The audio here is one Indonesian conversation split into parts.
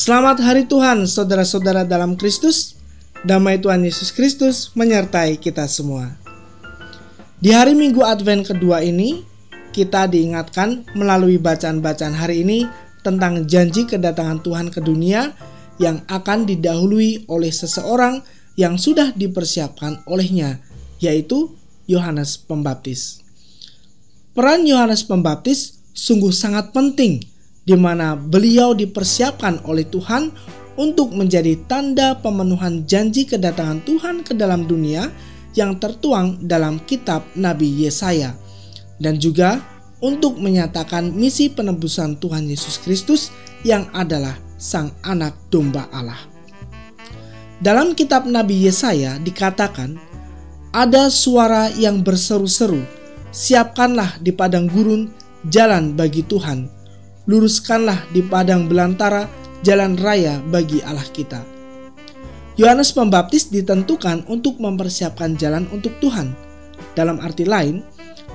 Selamat Hari Tuhan, saudara-saudara dalam Kristus. Damai Tuhan Yesus Kristus menyertai kita semua. Di hari Minggu Advent kedua ini, kita diingatkan melalui bacaan-bacaan hari ini tentang janji kedatangan Tuhan ke dunia yang akan didahului oleh seseorang yang sudah dipersiapkan olehnya, yaitu Yohanes Pembaptis. Peran Yohanes Pembaptis sungguh sangat penting, di mana beliau dipersiapkan oleh Tuhan untuk menjadi tanda pemenuhan janji kedatangan Tuhan ke dalam dunia yang tertuang dalam kitab Nabi Yesaya, dan juga untuk menyatakan misi penebusan Tuhan Yesus Kristus yang adalah Sang Anak Domba Allah. Dalam kitab Nabi Yesaya dikatakan, ada suara yang berseru-seru, "Siapkanlah di padang gurun jalan bagi Tuhan, luruskanlah di padang belantara jalan raya bagi Allah kita." Yohanes Pembaptis ditentukan untuk mempersiapkan jalan untuk Tuhan. Dalam arti lain,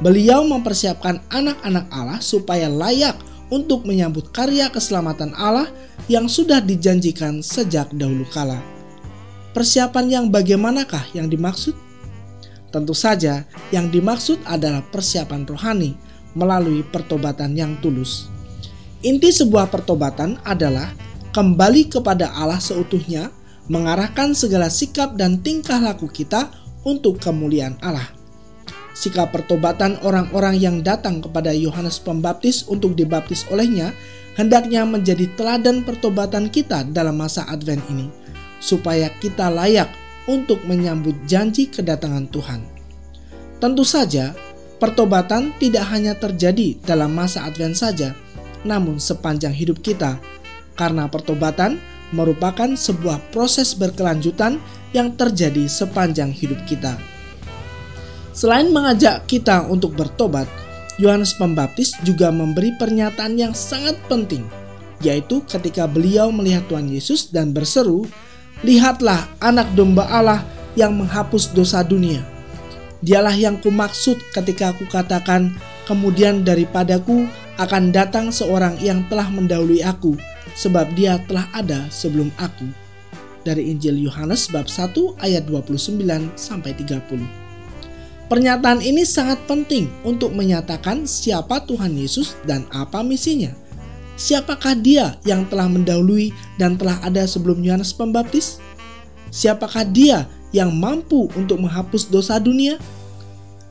beliau mempersiapkan anak-anak Allah supaya layak untuk menyambut karya keselamatan Allah yang sudah dijanjikan sejak dahulu kala. Persiapan yang bagaimanakah yang dimaksud? Tentu saja yang dimaksud adalah persiapan rohani melalui pertobatan yang tulus. Inti sebuah pertobatan adalah kembali kepada Allah seutuhnya, mengarahkan segala sikap dan tingkah laku kita untuk kemuliaan Allah. Sikap pertobatan orang-orang yang datang kepada Yohanes Pembaptis untuk dibaptis olehnya hendaknya menjadi teladan pertobatan kita dalam masa Advent ini, supaya kita layak untuk menyambut janji kedatangan Tuhan. Tentu saja, pertobatan tidak hanya terjadi dalam masa Advent saja, namun sepanjang hidup kita, karena pertobatan merupakan sebuah proses berkelanjutan yang terjadi sepanjang hidup kita. Selain mengajak kita untuk bertobat, Yohanes Pembaptis juga memberi pernyataan yang sangat penting, yaitu ketika beliau melihat Tuhan Yesus dan berseru, "Lihatlah Anak Domba Allah yang menghapus dosa dunia. Dialah yang kumaksud ketika aku katakan, kemudian daripadaku akan datang seorang yang telah mendahului aku, sebab dia telah ada sebelum aku." Dari Injil Yohanes bab 1 ayat 29-30. Pernyataan ini sangat penting untuk menyatakan siapa Tuhan Yesus dan apa misinya. Siapakah dia yang telah mendahului dan telah ada sebelum Yohanes Pembaptis? Siapakah dia yang mampu untuk menghapus dosa dunia?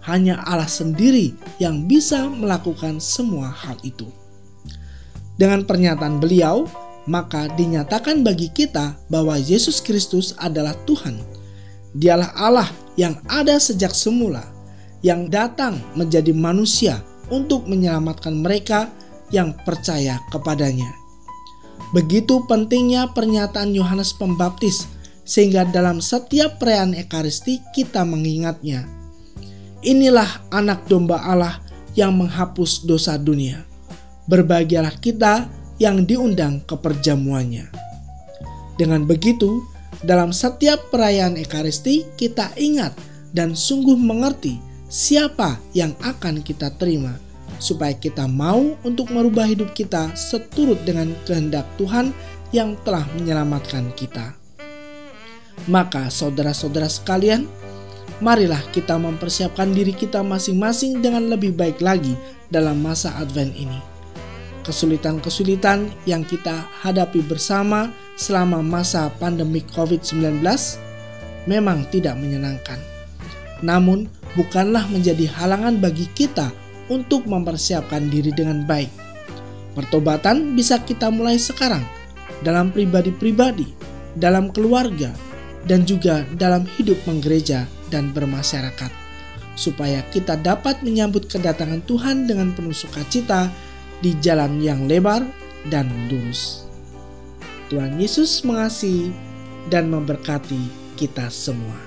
Hanya Allah sendiri yang bisa melakukan semua hal itu. Dengan pernyataan beliau, maka dinyatakan bagi kita bahwa Yesus Kristus adalah Tuhan. Dialah Allah yang ada sejak semula, yang datang menjadi manusia untuk menyelamatkan mereka yang percaya kepadanya. Begitu pentingnya pernyataan Yohanes Pembaptis, sehingga dalam setiap perayaan Ekaristi kita mengingatnya. Inilah Anak Domba Allah yang menghapus dosa dunia. Berbahagialah kita yang diundang ke perjamuannya. Dengan begitu, dalam setiap perayaan Ekaristi kita ingat dan sungguh mengerti siapa yang akan kita terima, supaya kita mau untuk merubah hidup kita seturut dengan kehendak Tuhan yang telah menyelamatkan kita. Maka saudara-saudara sekalian, marilah kita mempersiapkan diri kita masing-masing dengan lebih baik lagi dalam masa Advent ini. Kesulitan-kesulitan yang kita hadapi bersama selama masa pandemi COVID-19 memang tidak menyenangkan. Namun, bukanlah menjadi halangan bagi kita untuk mempersiapkan diri dengan baik. Pertobatan bisa kita mulai sekarang dalam pribadi-pribadi, dalam keluarga, dan juga dalam hidup menggereja dan bermasyarakat, supaya kita dapat menyambut kedatangan Tuhan dengan penuh sukacita di jalan yang lebar dan lurus. Tuhan Yesus mengasihi dan memberkati kita semua.